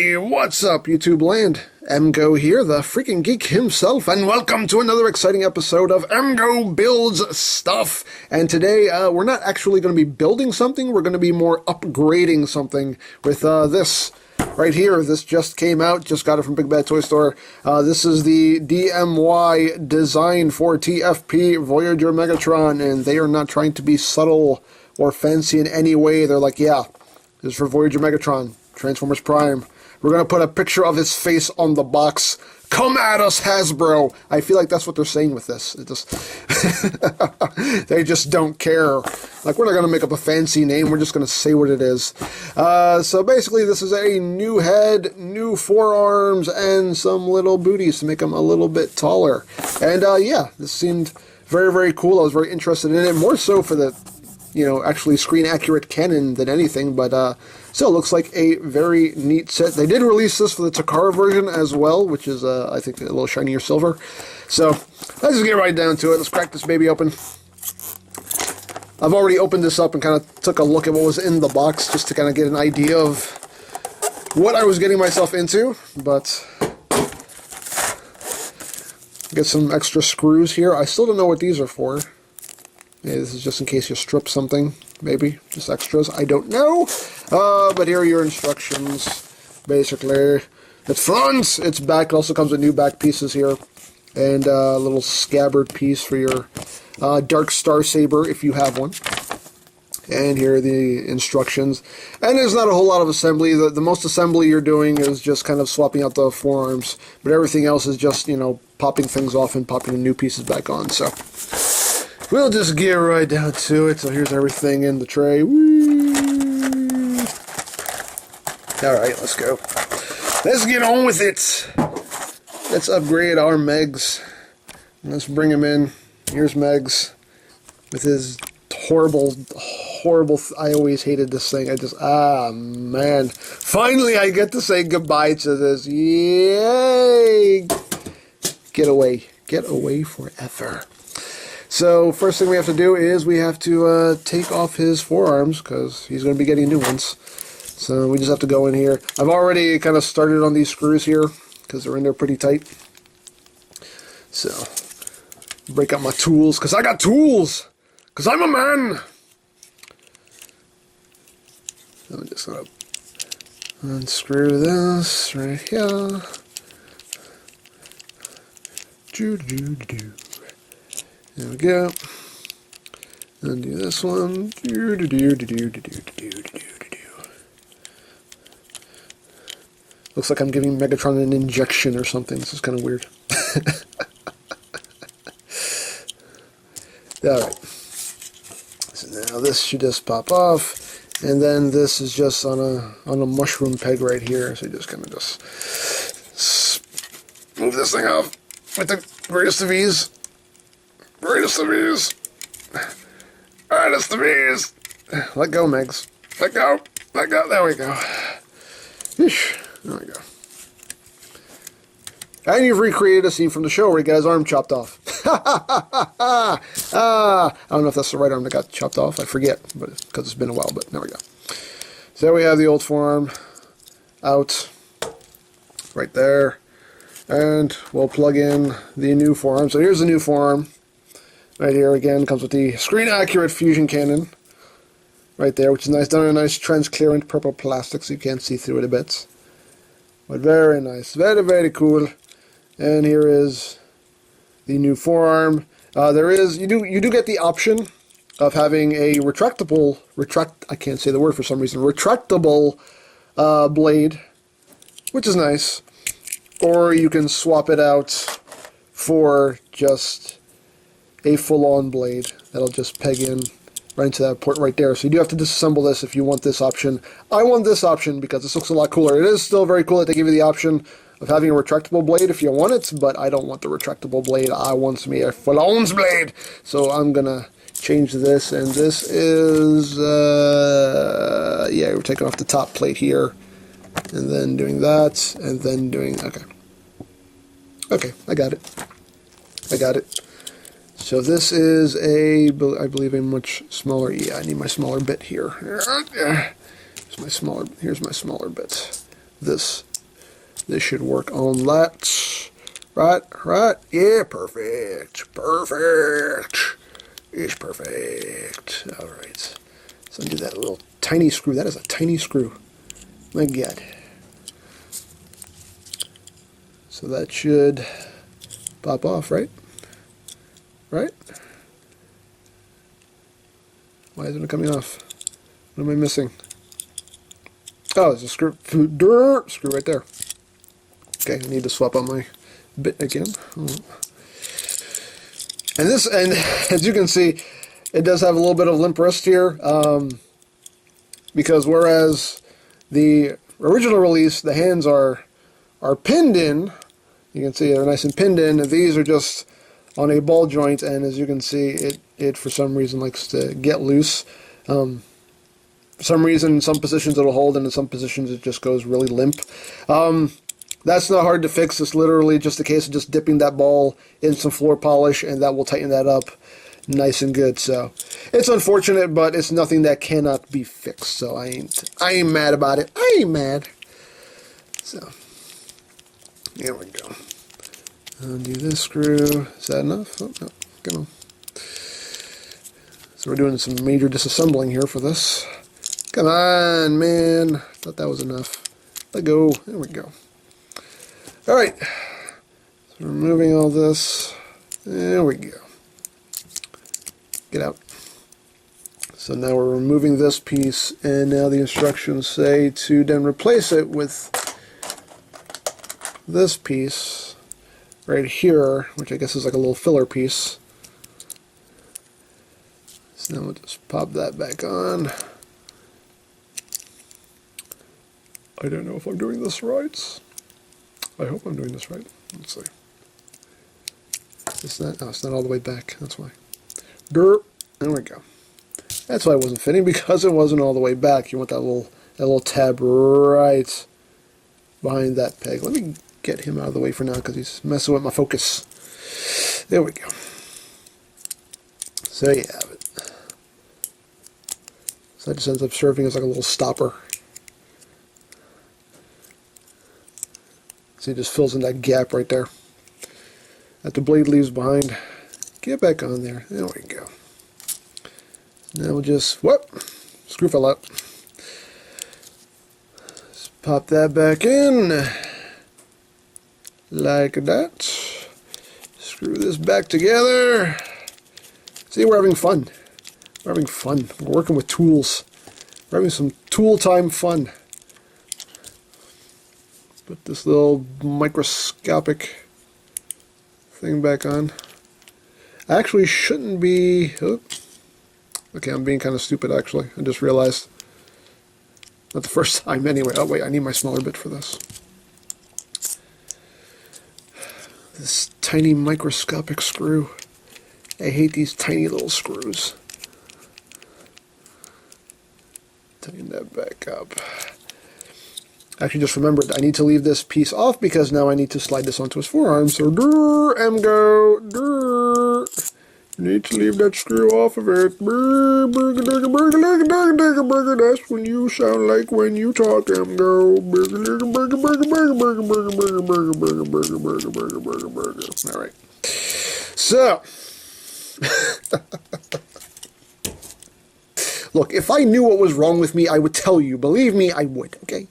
Hey, what's up, YouTube land? EmGo here, the freaking geek himself, and welcome to another exciting episode of EmGo Builds Stuff. And today, we're not actually going to be building something, we're going to be more upgrading something with this right here. This just came out, just got it from Big Bad Toy Store. This is the DMY design for TFP Voyager Megatron, and they are not trying to be subtle or fancy in any way. They're like, yeah, this is for Voyager Megatron. Transformers Prime. We're going to put a picture of his face on the box. Come at us, Hasbro! I feel like that's what they're saying with this. It just they just don't care. Like, we're not going to make up a fancy name. We're just going to say what it is. So basically, this is a new head, new forearms, and some little booties to make them a little bit taller. And yeah, this seemed very, very cool. I was very interested in it. More so for the, actually screen-accurate cannon than anything, but still looks like a very neat set. They did release this for the Takara version as well, which is, I think, a little shinier silver. So, let's just get right down to it. Let's crack this baby open. I've already opened this up and kind of took a look at what was in the box, just to kind of get an idea of what I was getting myself into, but get some extra screws here. I still don't know what these are for. Yeah, this is just in case you strip something, maybe. Just extras, I don't know. But here are your instructions, basically. It's front, it's back. It also comes with new back pieces here. And a little scabbard piece for your Dark Star Saber, if you have one. And here are the instructions. And there's not a whole lot of assembly. The most assembly you're doing is just kind of swapping out the forearms. But everything else is just, popping things off and popping new pieces back on. So we'll just get right down to it. So here's everything in the tray. Whee! Alright, let's go. Let's get on with it. Let's upgrade our Megs. Let's bring him in. Here's Megs with his horrible, I always hated this thing. Man. Finally I get to say goodbye to this. Yay! Get away. Get away forever. So, first thing we have to do is we have to take off his forearms, because he's going to be getting new ones. So, we just have to go in here. I've already kind of started on these screws here, because they're in there pretty tight. So, break out my tools, because I got tools! Because I'm a man! I'm just going to unscrew this right here. Doo-doo-doo-doo. There we go. Undo this one. Looks like I'm giving Megatron an injection or something. This is kind of weird. Alright. So now this should just pop off. And then this is just on a mushroom peg right here. So you just kind of just move this thing off with the greatest of ease. Greatest of ease. Greatest of ease. Let go, Megs. Let go. Let go. There we go. Yeesh. There we go. And you've recreated a scene from the show where he got his arm chopped off. I don't know if that's the right arm that got chopped off. I forget, but because it's been a while, but there we go. So there we have the old forearm out right there. And we'll plug in the new forearm. So here's the new forearm. Right here, again, comes with the screen-accurate fusion cannon. Right there, which is nice. Done in a nice transparent purple plastic, so you can't see through it a bit. But very nice. Very, very cool. And here is the new forearm. You do get the option of having a retractable blade, which is nice. Or you can swap it out for just a full-on blade that'll just peg in right into that port right there. So you do have to disassemble this if you want this option. I want this option because this looks a lot cooler. It is still very cool that they give you the option of having a retractable blade if you want it, but I don't want the retractable blade. I want me a full-on blade. So I'm gonna change this, and this is yeah, we're taking off the top plate here, and then doing that, and then doing okay, I got it. So this is I believe a much smaller, I need my smaller bit here. Here's my smaller bit. This This should work on that. Right? Yeah, perfect. It's perfect. Alright. So undo that little tiny screw. That is a tiny screw. My God. So that should pop off, right? Right? Why isn't it coming off? What am I missing? Oh, there's a screw right there. Okay, I need to swap out my bit again. And as you can see, it does have a little bit of limp wrist here, because whereas the original release, the hands are pinned in. You can see they're nice and pinned in. These are just on a ball joint, and as you can see, it for some reason likes to get loose. For some reason, in some positions it'll hold, and in some positions it just goes really limp. That's not hard to fix. It's literally just a case of just dipping that ball in some floor polish, and that will tighten that up nice and good. So it's unfortunate, but it's nothing that cannot be fixed. So I ain't mad about it. I ain't mad. So here we go. Undo this screw. Is that enough? Oh, no. Come on. So we're doing some major disassembling here for this. Come on, man. Thought that was enough. Let go. There we go. Alright. So removing all this. There we go. Get out. So now we're removing this piece, and now the instructions say to then replace it with this piece right here, which I guess is like a little filler piece. So now we'll just pop that back on. I don't know if I'm doing this right. I hope I'm doing this right. Let's see. It's not all the way back. That's why. There we go. That's why it wasn't fitting, because it wasn't all the way back. You want that little tab right behind that peg. Let me get him out of the way for now, because he's messing with my focus. There we go. So you have it. So that just ends up serving as like a little stopper. So it just fills in that gap right there that the blade leaves behind. Get back on there. There we go. Now we'll just, screw fell out. Just pop that back in. Like that. Screw this back together. See, we're having fun. We're having fun. We're working with tools. We're having some tool time fun. Put this little microscopic thing back on. I actually shouldn't be... Oh, okay, I'm being kind of stupid, actually. I just realized. Not the first time, anyway. Oh, wait, I need my smaller bit for this. This tiny microscopic screw. I hate these tiny little screws. Tighten that back up. Actually, just remembered, I need to leave this piece off because now I need to slide this onto his forearm. So, EmGo, you need to leave that screw off of it. That's when you sound like when you talk, EmGo. All right. So, look, if I knew what was wrong with me, I would tell you. Believe me, I would, okay?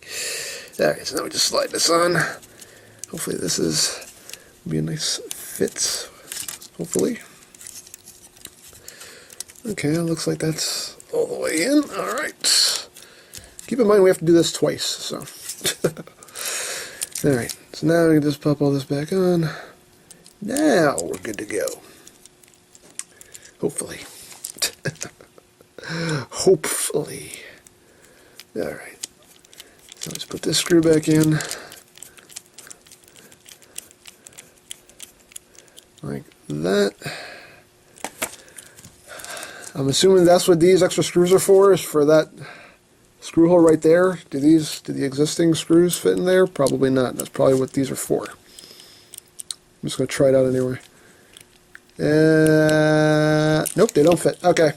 Alright, so now we just slide this on. Hopefully this will be a nice fit. Hopefully. Okay, it looks like that's all the way in. Alright. Keep in mind we have to do this twice, so. Alright, so now we can just pop all this back on. Now we're good to go. Hopefully. Hopefully. Alright. So let's put this screw back in. Like that. I'm assuming that's what these extra screws are for, is for that screw hole right there. Do the existing screws fit in there? Probably not. That's probably what these are for. I'm just going to try it out anyway. Nope, they don't fit. Okay.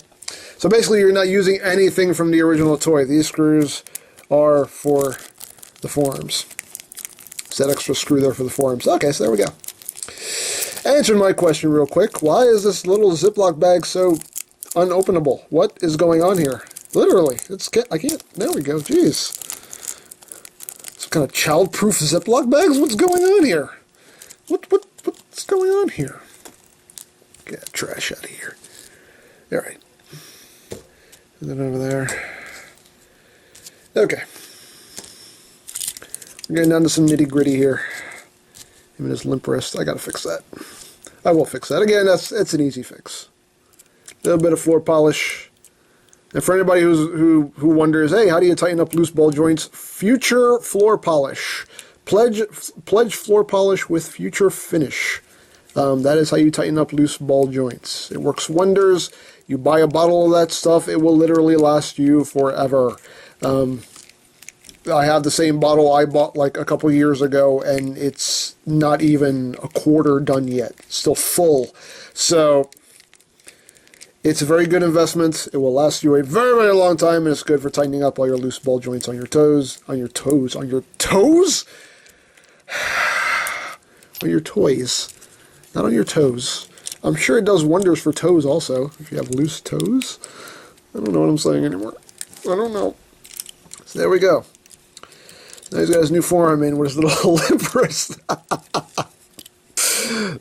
So basically you're not using anything from the original toy. These screws are for the forearms. It's that extra screw there for the forearms. Okay, so there we go. Answering my question real quick. Why is this little Ziploc bag so unopenable? What is going on here? Literally, I can't. There we go. Jeez. Some kind of child-proof Ziploc bags? What's going on here? What's going on here? Get that trash out of here. All right. And then over there. Okay. We're getting down to some nitty-gritty here. Even his limp wrist. I gotta fix that. I will fix that. Again, it's an easy fix. A little bit of floor polish. And for anybody who wonders, hey, how do you tighten up loose ball joints? Future floor polish. Pledge floor polish with future finish. That is how you tighten up loose ball joints. It works wonders. You buy a bottle of that stuff, it will literally last you forever. I have the same bottle I bought like a couple years ago, and it's not even a quarter done yet. It's still full. So it's a very good investment. It will last you a very, very long time, and it's good for tightening up all your loose ball joints on your toes. On your toes? On your toes? On your toys. Not on your toes. I'm sure it does wonders for toes also, if you have loose toes. I don't know what I'm saying anymore. I don't know. So there we go. Now he's got his new forearm in with his little limp wrist.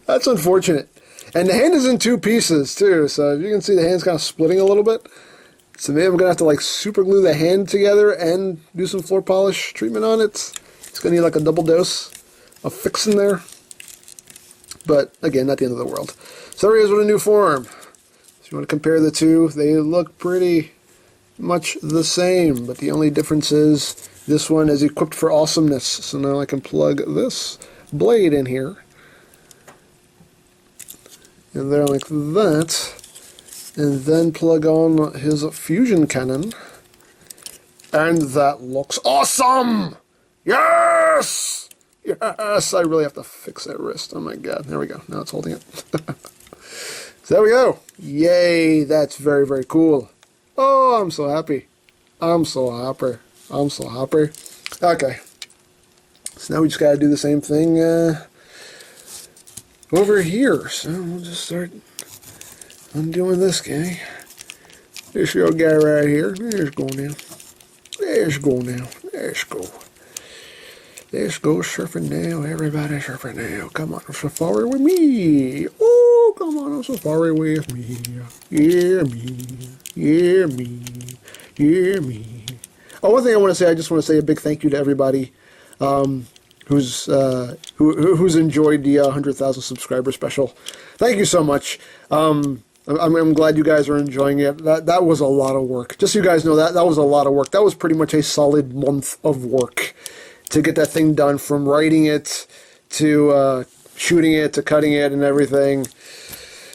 That's unfortunate. And the hand is in two pieces too, so if you can see the hand's kind of splitting a little bit. So maybe I'm going to have to like super glue the hand together and do some floor polish treatment on it. It's going to need like a double dose of fixing there. But again, not the end of the world. So there he is with a new forearm. If you want to compare the two, they look pretty much the same, but the only difference is this one is equipped for awesomeness. So now I can plug this blade in here, and there like that, and then plug on his fusion cannon, and that looks awesome! Yes! Yes! I really have to fix that wrist. Oh my god. There we go. Now it's holding it. So there we go. Yay! That's very, very cool. Oh, I'm so happy. I'm so happy. I'm so happy. Okay. So now we just got to do the same thing over here. So we'll just start undoing this guy. This little guy right here. There's go now. There's go now. There's go. Let's go surfing now. Everybody surfing now. Come on, safari with me. Oh, come on, safari with me. Yeah, me. Yeah, me. Yeah, me. Oh, one thing I want to say, I just want to say a big thank you to everybody who's enjoyed the 100,000 subscriber special. Thank you so much. I'm glad you guys are enjoying it. That was a lot of work. Just so you guys know, that was a lot of work. That was pretty much a solid month of work to get that thing done, from writing it to shooting it to cutting it and everything.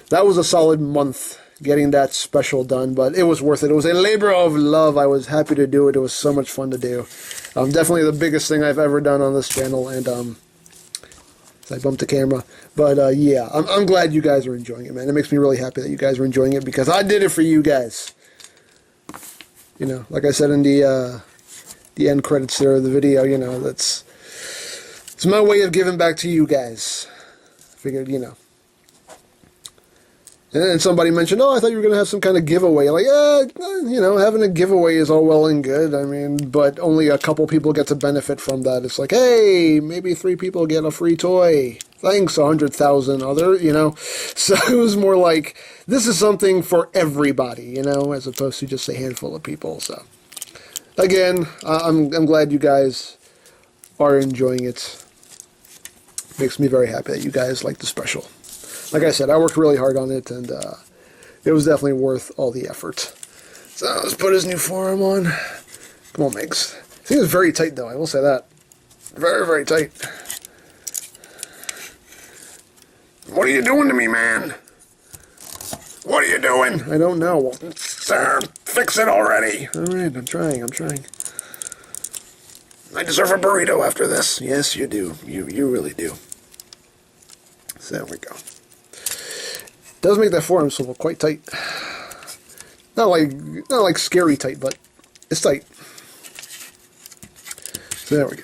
That was a solid month getting that special done, but it was worth it. It was a labor of love. I was happy to do it. It was so much fun to do. Definitely the biggest thing I've ever done on this channel, and I bumped the camera. But yeah, I'm glad you guys are enjoying it, man. It makes me really happy that you guys are enjoying it, because I did it for you guys. You know, like I said in the end credits there of the video, you know, it's my way of giving back to you guys. I figured, you know. And then somebody mentioned, oh, I thought you were going to have some kind of giveaway. Like, yeah, you know, having a giveaway is all well and good. I mean, but only a couple people get to benefit from that. It's like, hey, maybe 3 people get a free toy. Thanks, 100,000 other, you know. So it was more like, this is something for everybody, you know, as opposed to just a handful of people. So, again, I'm glad you guys are enjoying it. Makes me very happy that you guys like the special. Like I said, I worked really hard on it, and it was definitely worth all the effort. So let's put his new forearm on. Come on, Megs. I think it's very tight, though. I will say that. Very, very tight. What are you doing to me, man? What are you doing? I don't know. Sir, fix it already. All right, I'm trying. I deserve a burrito after this. Yes, you do. You really do. So there we go. Does make that forearm swivel quite tight. Not like scary tight, but it's tight. So there we go.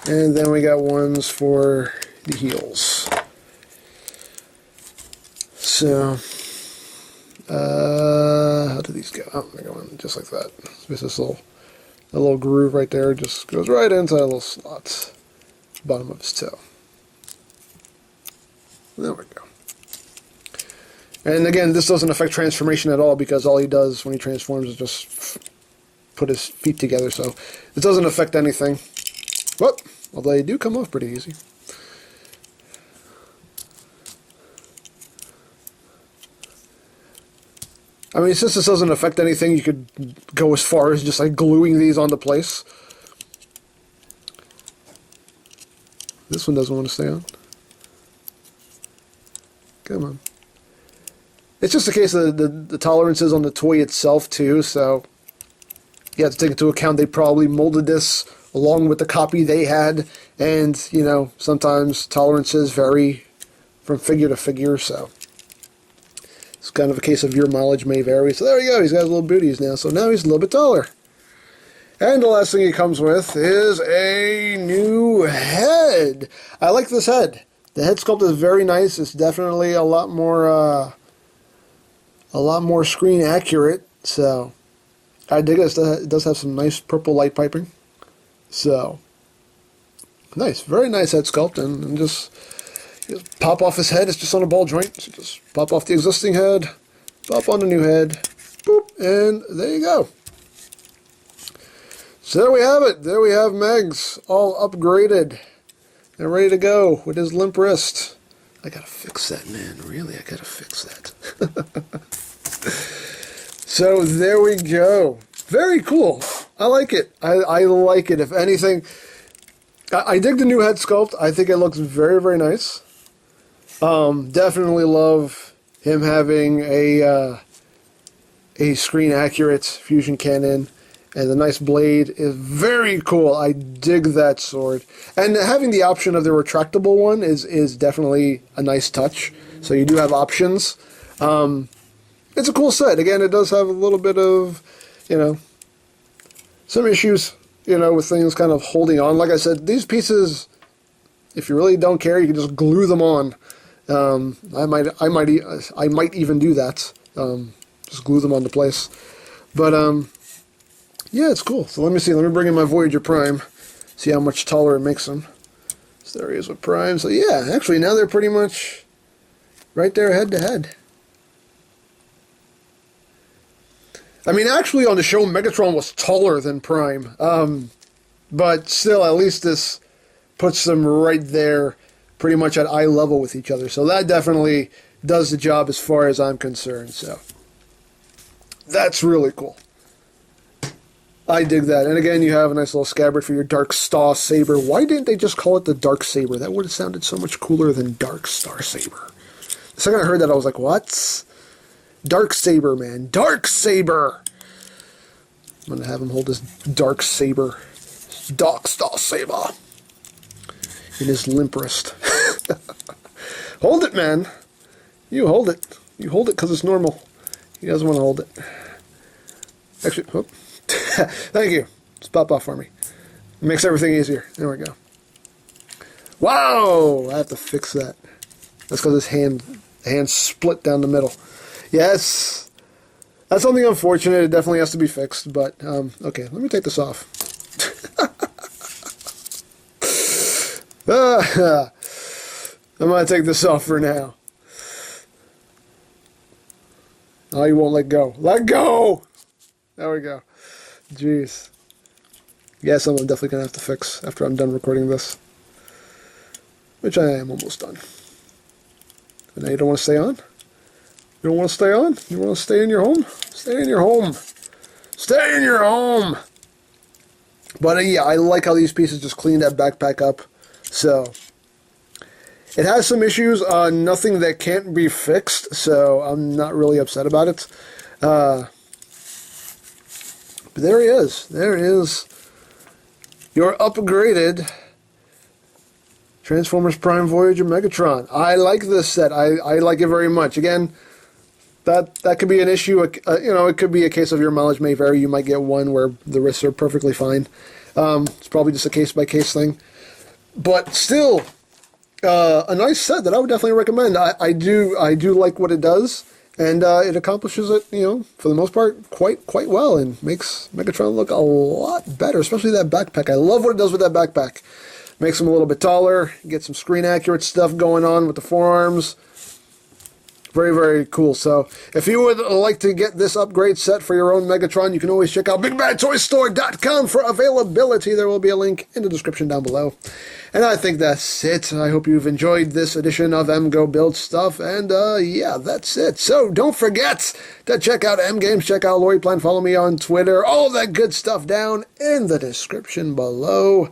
And then we got ones for the heels. So, how do these go? Oh, they go in just like that. It's this little groove right there, just goes right into that little slot, bottom of his toe. There we go. And again, this doesn't affect transformation at all, because all he does when he transforms is just put his feet together, so it doesn't affect anything. Well, although they do come off pretty easy. I mean, since this doesn't affect anything, you could go as far as just like gluing these onto place. This one doesn't want to stay on. Come on. It's just a case of the tolerances on the toy itself too, so you have to take into account they probably molded this along with the copy they had, and you know, sometimes tolerances vary from figure to figure, so it's kind of a case of your mileage may vary. So there we go, he's got his little booties now, so now he's a little bit taller. And the last thing he comes with is a new head. I like this head. The head sculpt is very nice. It's definitely a lot more screen accurate, so I dig it. It does have some nice purple light piping. So, nice. Very nice head sculpt, and just pop off his head. It's just on a ball joint. So just pop off the existing head, pop on the new head, boop, and there you go. So there we have it. There we have Megs, all upgraded and ready to go with his limp wrist. I gotta fix that, man. Really, I gotta fix that. So there we go. Very cool. I like it. I like it. If anything, I dig the new head sculpt. I think it looks very, very nice. Definitely love him having a screen accurate fusion cannon, and the nice blade is very cool. I dig that sword, and having the option of the retractable one is definitely a nice touch. So you do have options. It's a cool set. Again, it does have a little bit of, you know, some issues, you know, with things kind of holding on. Like I said, these pieces, if you really don't care, you can just glue them on. I might even do that. Just glue them onto place. But yeah, it's cool. So let me see. Let me bring in my Voyager Prime. See how much taller it makes them. So there he is with Prime. So yeah, actually now they're pretty much right there head to head. I mean, actually on the show, Megatron was taller than Prime. But still, at least this puts them right there, pretty much at eye level with each other. So that definitely does the job as far as I'm concerned. So that's really cool. I dig that. And again, you have a nice little scabbard for your Dark Star Saber. Why didn't they just call it the Dark Saber? That would have sounded so much cooler than Dark Star Saber. The second I heard that, I was like, what? Dark Saber, man. Dark Saber! I'm going to have him hold his Dark Saber. Dark Star Saber. In his limp wrist. Hold it, man. You hold it. You hold it because it's normal. He doesn't want to hold it. Actually, oh. Thank you. Just pop off for me. It makes everything easier. There we go. Wow! I have to fix that. That's because his hand split down the middle. Yes! That's something unfortunate. It definitely has to be fixed, but, okay, let me take this off. I'm going to take this off for now. Oh, you won't let go. Let go! There we go. Jeez. Yeah, something I'm definitely going to have to fix after I'm done recording this. Which I am almost done. But now you don't want to stay on? You don't want to stay on? You want to stay in your home? Stay in your home. Stay in your home! But yeah, I like how these pieces just clean that backpack up. So, it has some issues, nothing that can't be fixed, so I'm not really upset about it. But there he is. There is your upgraded Transformers Prime Voyager Megatron. I like this set. I like it very much. Again, that could be an issue. You know, it could be a case of your mileage may vary. You might get one where the wrists are perfectly fine. It's probably just a case-by-case thing. But still, a nice set that I would definitely recommend. I do like what it does, and it accomplishes it, for the most part, quite well, and makes Megatron look a lot better, especially that backpack. I love what it does with that backpack. Makes him a little bit taller, get some screen accurate stuff going on with the forearms. Very, very cool. So, if you would like to get this upgrade set for your own Megatron, you can always check out BigBadToyStore.com for availability. There will be a link in the description down below. And I think that's it. I hope you've enjoyed this edition of EmGo Build Stuff. And, yeah, that's it. So, don't forget to check out EmGames, check out LoriPlan, follow me on Twitter, all that good stuff down in the description below.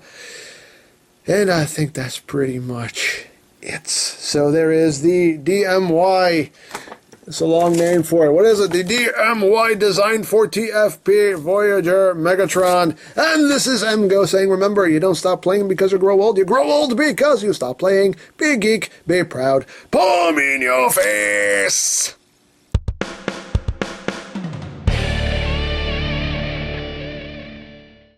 And I think that's pretty much it. So there is the DMY. It's a long name for it. What is it? The DMY designed for TFP Voyager Megatron. And this is EmGo saying, remember, you don't stop playing because you grow old. You grow old because you stop playing. Be a geek, be proud. Palm in your face.